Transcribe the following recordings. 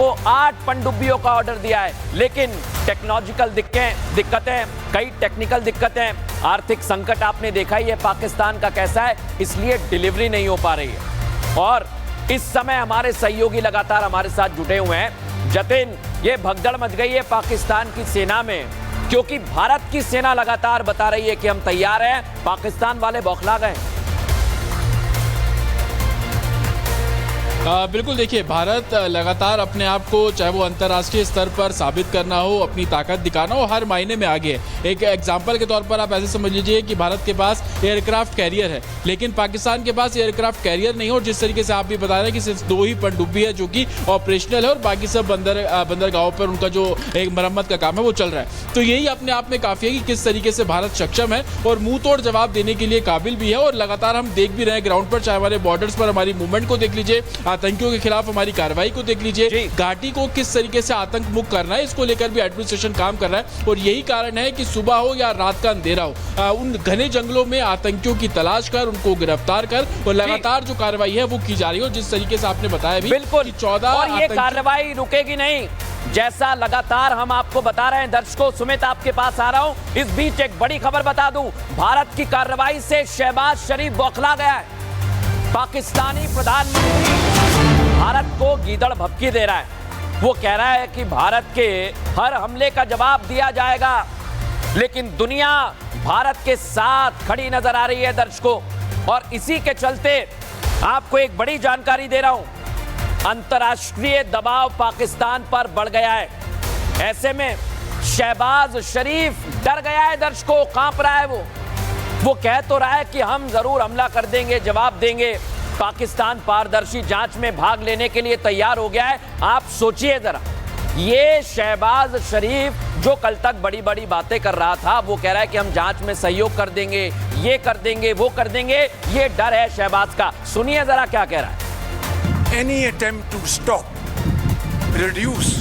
को 8 पनडुब्बियों का ऑर्डर दिया है, लेकिन टेक्नोलॉजिकल दिक्कतें, कई टेक्निकल दिक्कतें, आर्थिक संकट आपने देखा ही है पाकिस्तान का कैसा है, इसलिए डिलीवरी नहीं हो पा रही है। और इस समय हमारे सहयोगी लगातार हमारे साथ जुटे हुए हैं। जतिन, ये भगदड़ मच गई है पाकिस्तान की सेना में, क्योंकि भारत की सेना लगातार बता रही है कि हम तैयार हैं, पाकिस्तान वाले बौखला गए। बिल्कुल, देखिए भारत लगातार अपने आप को चाहे वो अंतर्राष्ट्रीय स्तर पर साबित करना हो, अपनी ताकत दिखाना हो, हर मायने में आगे है। एक एग्जांपल के तौर पर आप ऐसे समझ लीजिए कि भारत के पास एयरक्राफ्ट कैरियर है, लेकिन पाकिस्तान के पास एयरक्राफ्ट कैरियर नहीं है। और जिस तरीके से आप भी बता रहे हैं कि सिर्फ 2 ही पनडुब्बी है जो कि ऑपरेशनल है और बाकी सब बंदरगाहों पर उनका जो एक मरम्मत का काम है वो चल रहा है। तो यही अपने आप में काफ़ी है कि किस तरीके से भारत सक्षम है और मुंह तोड़ जवाब देने के लिए काबिल भी है। और लगातार हम देख भी रहे हैं ग्राउंड पर, चाहे हमारे बॉर्डर्स पर हमारी मूवमेंट को देख लीजिए, आतंकियों के खिलाफ हमारी कार्रवाई को देख लीजिए, घाटी को किस तरीके से आतंक मुक्त करना है, इसको लेकर भी एडमिनिस्ट्रेशन काम कर रहा है। और यही कारण है कि सुबह हो या रात का अंधेरा हो, उन घने जंगलों में आतंकियों की तलाश कर, उनको गिरफ्तार कर और लगातार जो कार्रवाई है वो की जा रही है। और जिस तरीके से आपने बताया भी, बिल्कुल 14 और ये कार्रवाई रुकेगी नहीं, जैसा लगातार हम आपको बता रहे हैं। दर्शकों, सुमित आपके पास आ रहा हूं। इस बीच एक बड़ी खबर बता दूं, भारत की कार्रवाई से शहबाज शरीफ बौखला गया है। पाकिस्तानी प्रधानमंत्री भारत को गीदड़ भभकी दे रहा है। वो कह रहा है कि भारत के हर हमले का जवाब दिया जाएगा, लेकिन दुनिया भारत के साथ खड़ी नजर आ रही है दर्शकों। और इसी के चलते आपको एक बड़ी जानकारी दे रहा हूं, अंतर्राष्ट्रीय दबाव पाकिस्तान पर बढ़ गया है। ऐसे में शहबाज शरीफ डर गया है दर्शकों, कांप रहा है। वो कह तो रहा है कि हम जरूर हमला कर देंगे, जवाब देंगे। पाकिस्तान पारदर्शी जांच में भाग लेने के लिए तैयार हो गया है। आप सोचिए जरा, ये शहबाज शरीफ जो कल तक बड़ी बड़ी बातें कर रहा था, वो कह रहा है कि हम जांच में सहयोग कर देंगे, ये कर देंगे, वो कर देंगे। ये डर है शहबाज का। सुनिए जरा क्या कह रहा है। Any attempt to stop, reduce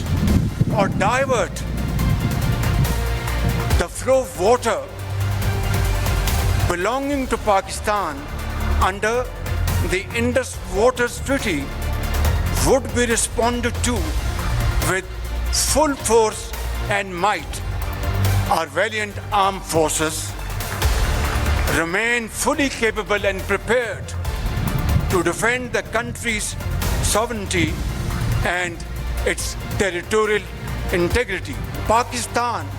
or divert the flow of water belonging to Pakistan under the Indus Waters Treaty would be responded to with full force and might. Our valiant armed forces remain fully capable and prepared to defend the country's sovereignty and its territorial integrity. Pakistan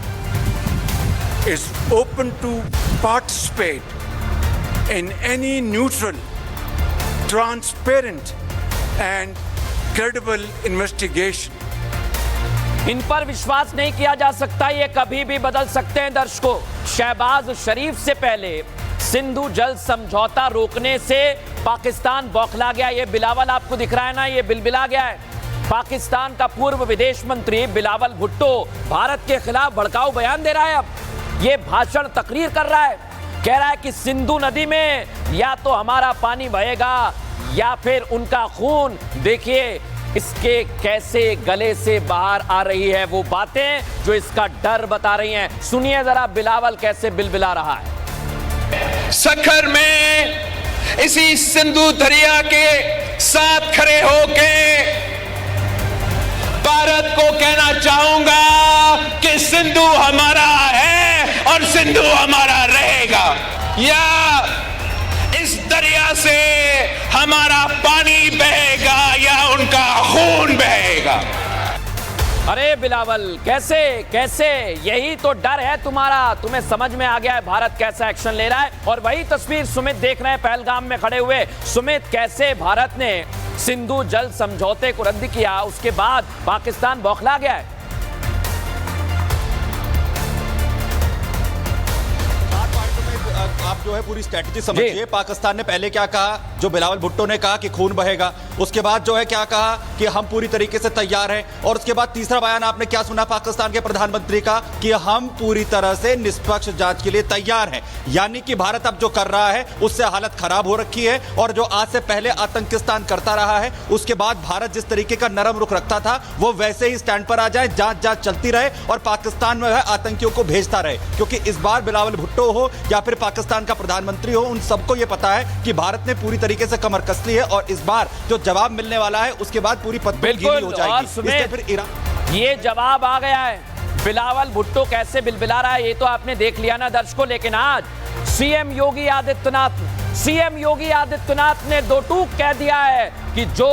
is open to participate in any neutral, transparent and credible investigation. इन पर विश्वास नहीं किया जा सकता, ये कभी भी बदल सकते हैं दर्शकों। शहबाज शरीफ से पहले सिंधु जल समझौता रोकने से पाकिस्तान बौखला गया। ये बिलावल आपको दिख रहा है ना, ये बिलबिला गया है। पाकिस्तान का पूर्व विदेश मंत्री बिलावल भुट्टो भारत के खिलाफ भड़काऊ बयान दे रहा है। अब ये भाषण तकरीर कर रहा है, कह रहा है कि सिंधु नदी में या तो हमारा पानी बहेगा या फिर उनका खून। देखिए इसके कैसे गले से बाहर आ रही है वो बातें जो इसका डर बता रही हैं। सुनिए जरा बिलावल कैसे बिलबिला रहा है। सखर में इसी सिंधु दरिया के साथ खड़े होके भारत को कहना चाहूंगा कि सिंधु हमारा है और सिंधु हमारा रहेगा। या इस दरिया से हमारा पानी बहेगा या उनका खून बहेगा। अरे बिलावल, कैसे कैसे, यही तो डर है तुम्हारा। तुम्हें समझ में आ गया है भारत कैसा एक्शन ले रहा है। और वही तस्वीर सुमित देख रहे हैं पहलगाम में खड़े हुए। सुमित, कैसे भारत ने सिंधु जल समझौते को रद्द किया, उसके बाद पाकिस्तान बौखला गया है। आप जो है पूरी स्ट्रेटजी समझिए। पाकिस्तान ने पहले क्या कहा, जो बिलावल भुट्टो ने कहा कि खून बहेगा, उसके बाद जो है क्या कहा कि हम पूरी तरीके से तैयार हैं, और उसके बाद तीसरा बयान आपने क्या सुना पाकिस्तान के प्रधानमंत्री का कि हम पूरी तरह से निष्पक्ष जांच के लिए तैयार हैं। यानी कि भारत अब जो कर रहा है उससे हालत खराब हो रखी है, और जो आज से पहले आतंकिस्तान करता रहा है उसके बाद भारत जिस तरीके का नरम रुख रखता था वो वैसे ही स्टैंड पर आ जाए, जांच चलती रहे और पाकिस्तान में आतंकियों को भेजता रहे। क्योंकि इस बार बिलावल भुट्टो हो या फिर पाकिस्तान का प्रधानमंत्री हो, उन सबको यह पता है कि भारत ने पूरी तरीके से कमर कस ली है और इस बार जो जवाब मिलने वाला है उसके बाद पूरी पत्तों गीली हो बिल्कुल। और जाएगी। सुमित, इससे फिर ईरान ये जवाब आ गया है। बिलावल भुट्टो कैसे बिलबिला रहा है ये तो आपने देख लिया ना दर्शकों, लेकिन आज सीएम योगी आदित्यनाथ ने दो टूक कह दिया है कि जो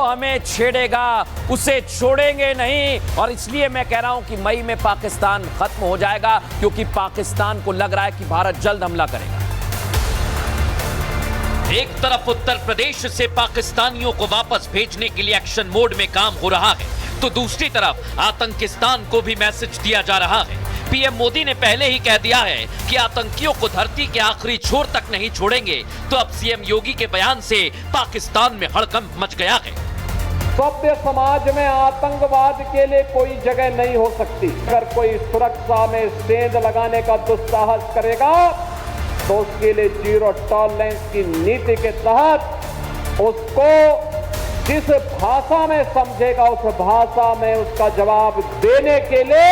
हमें छेड़ेगा उसे छोड़ेंगे नहीं। और इसलिए मैं कह रहा हूं कि मई में पाकिस्तान खत्म हो जाएगा, क्योंकि पाकिस्तान को लग रहा है कि भारत जल्द हमला करेगा। एक तरफ उत्तर प्रदेश से पाकिस्तानियों को वापस भेजने के लिए एक्शन मोड में काम हो रहा है, तो दूसरी तरफ आतंकिस्तान को भी मैसेज दिया जा रहा है। पीएम मोदी ने पहले ही कह दिया है कि आतंकियों को धरती के आखिरी छोर तक नहीं छोड़ेंगे, तो अब सीएम योगी के बयान से पाकिस्तान में हड़कंप मच गया है। सभ्य समाज में आतंकवाद के लिए कोई जगह नहीं हो सकती। अगर कोई सुरक्षा में सेंध लगाने का दुस्साहस करेगा तो उसके लिए जीरो टॉलरेंस की नीति के तहत उसको जिस भाषा में समझेगा उस भाषा में उसका जवाब देने के लिए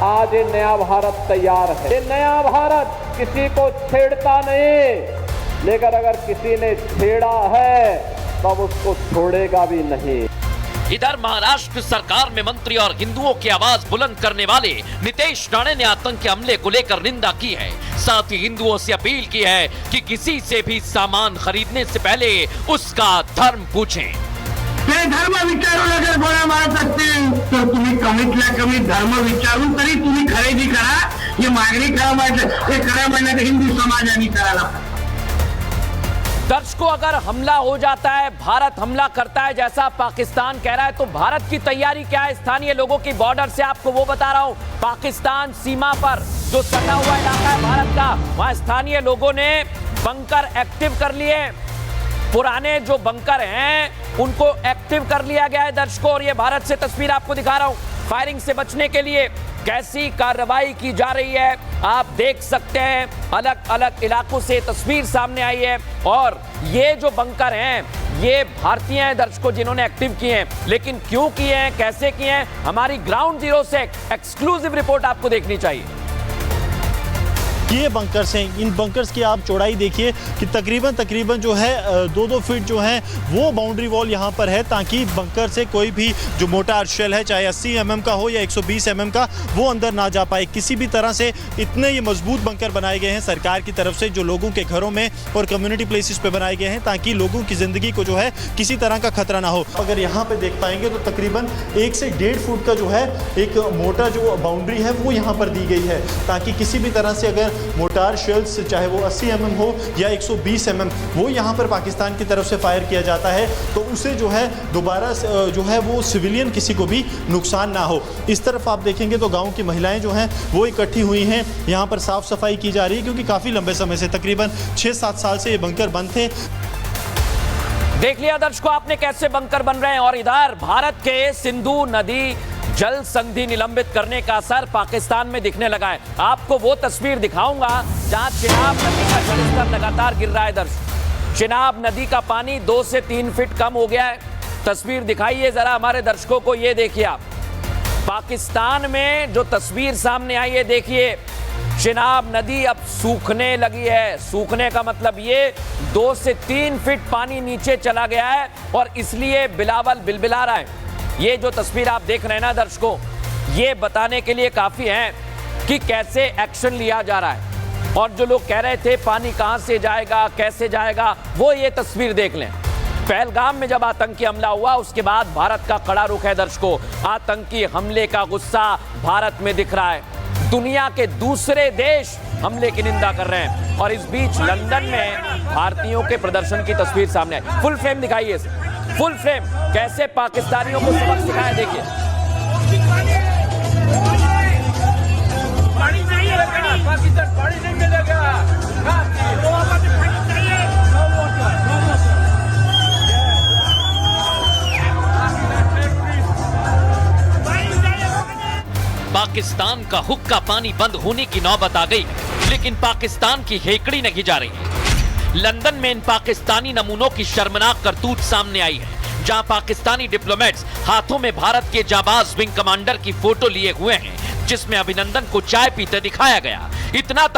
आज ये नया भारत तैयार है। ये नया भारत किसी को छेड़ता नहीं, लेकिन अगर किसी ने छेड़ा है तब उसको छोड़ेगा भी नहीं। इधर महाराष्ट्र सरकार में मंत्री और हिंदुओं की आवाज बुलंद करने वाले नीतीश राणे ने आतंकी हमले को लेकर निंदा की है। साथ ही हिंदुओं से अपील की है कि किसी से भी सामान खरीदने से पहले उसका धर्म पूछें। ते धर्म विचारून अगर कोणा मारत असतील तर तुम्ही कमीतल्या कमी धर्म विचारून तरी तुम्ही खरेदी करा। हे मागणी करा म्हणण्यात हिंदू समाजाने करायला। दर्शकों, अगर हमला हो जाता है, भारत हमला करता है जैसा पाकिस्तान कह रहा है, तो भारत की तैयारी क्या है? स्थानीय लोगों की बॉर्डर से आपको वो बता रहा हूं। पाकिस्तान सीमा पर जो सटा हुआ इलाका है भारत का, वहां स्थानीय लोगों ने बंकर एक्टिव कर लिए। पुराने जो बंकर हैं उनको एक्टिव कर लिया गया है दर्शकों। और ये भारत से तस्वीर आपको दिखा रहा हूं। फायरिंग से बचने के लिए कैसी कार्रवाई की जा रही है आप देख सकते हैं। अलग अलग इलाकों से तस्वीर सामने आई है और ये जो बंकर हैं ये भारतीय हैं दर्शकों जिन्होंने एक्टिव किए हैं। लेकिन क्यों किए हैं, कैसे किए हैं, हमारी ग्राउंड जीरो से एक्सक्लूसिव रिपोर्ट आपको देखनी चाहिए। ये बंकर्स हैं, इन बंकर्स की आप चौड़ाई देखिए कि तकरीबन जो है 2-2 फीट जो है वो बाउंड्री वॉल यहाँ पर है, ताकि बंकर से कोई भी जो मोटा शेल है चाहे 80 mm का हो या 120 mm का वो अंदर ना जा पाए। किसी भी तरह से इतने ये मजबूत बंकर बनाए गए हैं सरकार की तरफ से, जो लोगों के घरों में और कम्युनिटी प्लेसेस पे बनाए गए हैं, ताकि लोगों की ज़िंदगी को जो है किसी तरह का खतरा ना हो। अगर यहाँ पर देख पाएंगे तो तकरीबन 1 से 1.5 फुट का जो है एक मोटा जो बाउंड्री है वो यहाँ पर दी गई है, ताकि किसी भी तरह से अगर मोटार शेल्स चाहे वो 80 mm हो या 120 mm वो यहाँ पर पाकिस्तान की तरफ से फायर किया जाता है, तो उसे जो है दोबारा जो है वो सिविलियन किसी को भी नुकसान ना हो। इस तरफ आप देखेंगे तो गांव की महिलाएं जो हैं वो इकट्ठी हुई हैं, यहाँ पर साफ सफाई की जा रही है, क्योंकि काफ़ी लंबे समय से तकरीबन 6-7 साल से ये बंकर बंद थे। देख लिया दर्शकों आपने कैसे बंकर बन रहे हैं। और इधर भारत के सिंधु नदी जल संधि निलंबित करने का असर पाकिस्तान में दिखने लगा है। आपको वो तस्वीर दिखाऊंगा जहां चिनाब नदी का जलस्तर लगातार गिर रहा है दर्शक। चिनाब नदी का पानी 2 से 3 फीट कम हो गया है। तस्वीर दिखाइए जरा हमारे दर्शकों को, ये देखिए आप पाकिस्तान में जो तस्वीर सामने आई है, देखिए चिनाब नदी अब सूखने लगी है। सूखने का मतलब ये 2 से 3 फीट पानी नीचे चला गया है और इसलिए बिलावल बिलबिला रहा है। ये जो तस्वीर आप देख रहे हैं ना दर्शकों, ये बताने के लिए काफी है कि कैसे एक्शन लिया जा रहा है। और जो लोग कह रहे थे पानी कहां से जाएगा, कैसे जाएगा, वो ये तस्वीर देख लें। पहलगाम में जब आतंकी हमला हुआ उसके बाद भारत का कड़ा रुख है दर्शकों। आतंकी हमले का गुस्सा भारत में दिख रहा है। दुनिया के दूसरे देश हमले की निंदा कर रहे हैं। और इस बीच लंदन में भारतीयों के प्रदर्शन की तस्वीर सामने आई। फुल फ्रेम दिखाइए, फुल फ्रेम कैसे पाकिस्तानियों को सबक सिखाया, देखिए। पानी नहीं मिलेगा, पाकिस्तान पानी नहीं मिलेगा। पाकिस्तान का हुक्का पानी बंद होने की नौबत आ गई, लेकिन पाकिस्तान की हेकड़ी नहीं जा रही है। लंदन में इन पाकिस्तानी नमूनों की शर्मनाक करतूत सामने आई है, जहां पाकिस्तानी डिप्लोमेट्स हाथों में भारत के जाबाज विंग कमांडर की फोटो लिए हुए हैं, जिसमें अभिनंदन को चाय पीते दिखाया गया। इतना तक